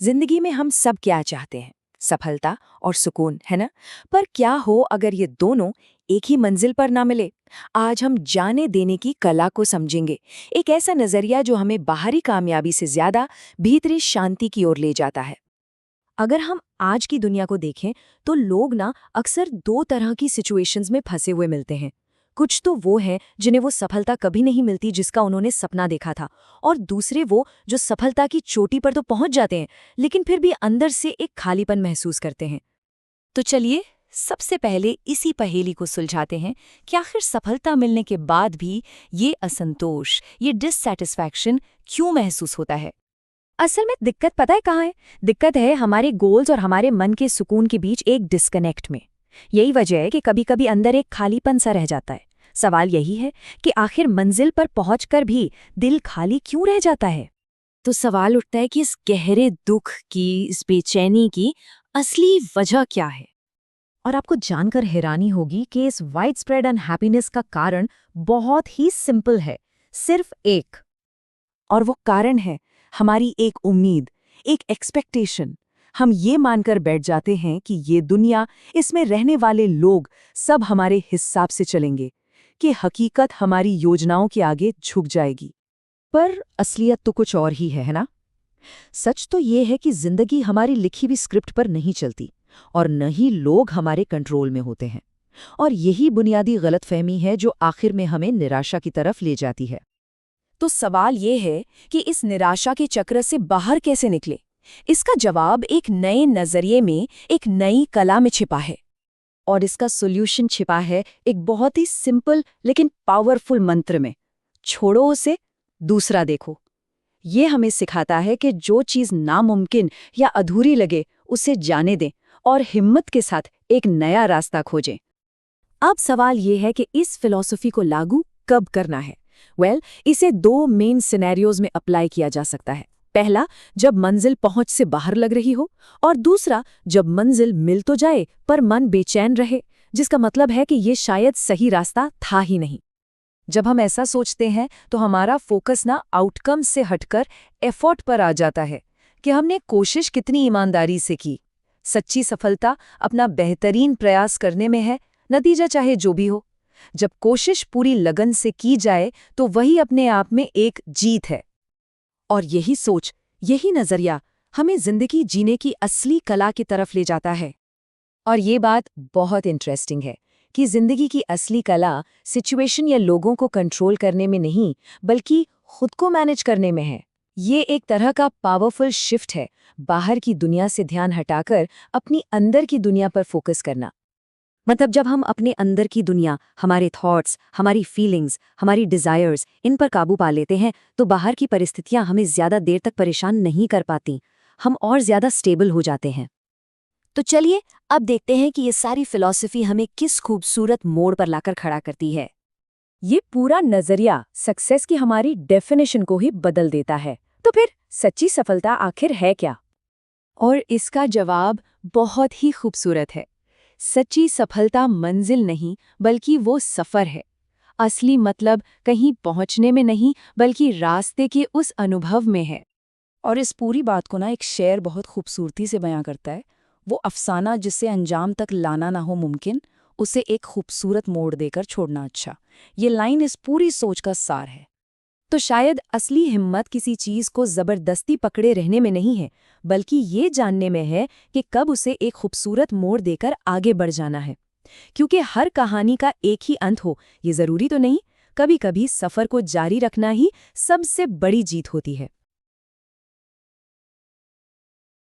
जिंदगी में हम सब क्या चाहते हैं? सफलता और सुकून, है ना? पर क्या हो अगर ये दोनों एक ही मंजिल पर ना मिले? आज हम जाने देने की कला को समझेंगे। एक ऐसा नजरिया जो हमें बाहरी कामयाबी से ज्यादा भीतरी शांति की ओर ले जाता है। अगर हम आज की दुनिया को देखें तो लोग ना अक्सर दो तरह की सिचुएशंस में फंसे हुए मिलते हैं। कुछ तो वो हैं जिन्हें वो सफलता कभी नहीं मिलती जिसका उन्होंने सपना देखा था, और दूसरे वो जो सफलता की चोटी पर तो पहुंच जाते हैं लेकिन फिर भी अंदर से एक खालीपन महसूस करते हैं। तो चलिए सबसे पहले इसी पहेली को सुलझाते हैं कि आखिर सफलता मिलने के बाद भी ये असंतोष, ये डिससैटिस्फैक्शन क्यों महसूस होता है। असल में दिक्कत पता है कहाँ है? दिक्कत है हमारे गोल्स और हमारे मन के सुकून के बीच एक डिस्कनेक्ट में। यही वजह है कि कभी-कभी अंदर एक खालीपन सा रह जाता है। सवाल यही है कि आखिर मंजिल पर पहुंचकर भी दिल खाली क्यों रह जाता है? तो सवाल उठता है कि इस गहरे दुख की, इस बेचैनी की असली वजह क्या है? और आपको जानकर हैरानी होगी कि इस वाइड स्प्रेड अनहैप्पीनेस का कारण बहुत ही सिंपल है, सिर्फ एक। और वो कारण है हमारी एक उम्मीद, एक एक्सपेक्टेशन। हम ये मानकर बैठ जाते हैं कि ये दुनिया, इसमें रहने वाले लोग सब हमारे हिसाब से चलेंगे, कि हकीकत हमारी योजनाओं के आगे झुक जाएगी। पर असलियत तो कुछ और ही है ना? सच तो ये है कि जिंदगी हमारी लिखी हुई स्क्रिप्ट पर नहीं चलती, और न ही लोग हमारे कंट्रोल में होते हैं। और यही बुनियादी गलतफहमी है जो आखिर में हमें निराशा की तरफ ले जाती है। तो सवाल ये है कि इस निराशा के चक्र से बाहर कैसे निकले? इसका जवाब एक नए नजरिए में, एक नई कला में छिपा है। और इसका सॉल्यूशन छिपा है एक बहुत ही सिंपल लेकिन पावरफुल मंत्र में। छोड़ो उसे, दूसरा देखो। ये हमें सिखाता है कि जो चीज़ नामुमकिन या अधूरी लगे उसे जाने दें और हिम्मत के साथ एक नया रास्ता खोजें। अब सवाल ये है कि इस फिलॉसफी को लागू कब करना है। इसे दो मेन सिनेरियोज में अप्लाई किया जा सकता है। पहला, जब मंजिल पहुंच से बाहर लग रही हो, और दूसरा, जब मंजिल मिल तो जाए पर मन बेचैन रहे, जिसका मतलब है कि ये शायद सही रास्ता था ही नहीं। जब हम ऐसा सोचते हैं तो हमारा फोकस ना आउटकम से हटकर एफर्ट पर आ जाता है कि हमने कोशिश कितनी ईमानदारी से की। सच्ची सफलता अपना बेहतरीन प्रयास करने में है, नतीजा चाहे जो भी हो। जब कोशिश पूरी लगन से की जाए तो वही अपने आप में एक जीत है। और यही सोच, यही नजरिया हमें जिंदगी जीने की असली कला की तरफ ले जाता है। और ये बात बहुत इंटरेस्टिंग है कि जिंदगी की असली कला सिचुएशन या लोगों को कंट्रोल करने में नहीं, बल्कि खुद को मैनेज करने में है। ये एक तरह का पावरफुल शिफ्ट है, बाहर की दुनिया से ध्यान हटाकर अपनी अंदर की दुनिया पर फोकस करना। मतलब जब हम अपने अंदर की दुनिया, हमारे थॉट्स, हमारी फीलिंग्स, हमारी डिज़ायर्स, इन पर काबू पा लेते हैं तो बाहर की परिस्थितियां हमें ज़्यादा देर तक परेशान नहीं कर पाती। हम और ज़्यादा स्टेबल हो जाते हैं। तो चलिए अब देखते हैं कि ये सारी फिलॉसफी हमें किस खूबसूरत मोड़ पर लाकर खड़ा करती है। ये पूरा नज़रिया सक्सेस की हमारी डेफिनेशन को ही बदल देता है। तो फिर सच्ची सफलता आखिर है क्या? और इसका जवाब बहुत ही खूबसूरत है। सच्ची सफलता मंजिल नहीं, बल्कि वो सफ़र है। असली मतलब कहीं पहुंचने में नहीं, बल्कि रास्ते के उस अनुभव में है। और इस पूरी बात को ना एक शेर बहुत खूबसूरती से बयां करता है। वो अफसाना जिसे अंजाम तक लाना ना हो मुमकिन, उसे एक खूबसूरत मोड़ देकर छोड़ना अच्छा। ये लाइन इस पूरी सोच का सार है। तो शायद असली हिम्मत किसी चीज को जबरदस्ती पकड़े रहने में नहीं है, बल्कि ये जानने में है कि कब उसे एक खूबसूरत मोड़ देकर आगे बढ़ जाना है। क्योंकि हर कहानी का एक ही अंत हो, ये जरूरी तो नहीं। कभी कभी सफर को जारी रखना ही सबसे बड़ी जीत होती है।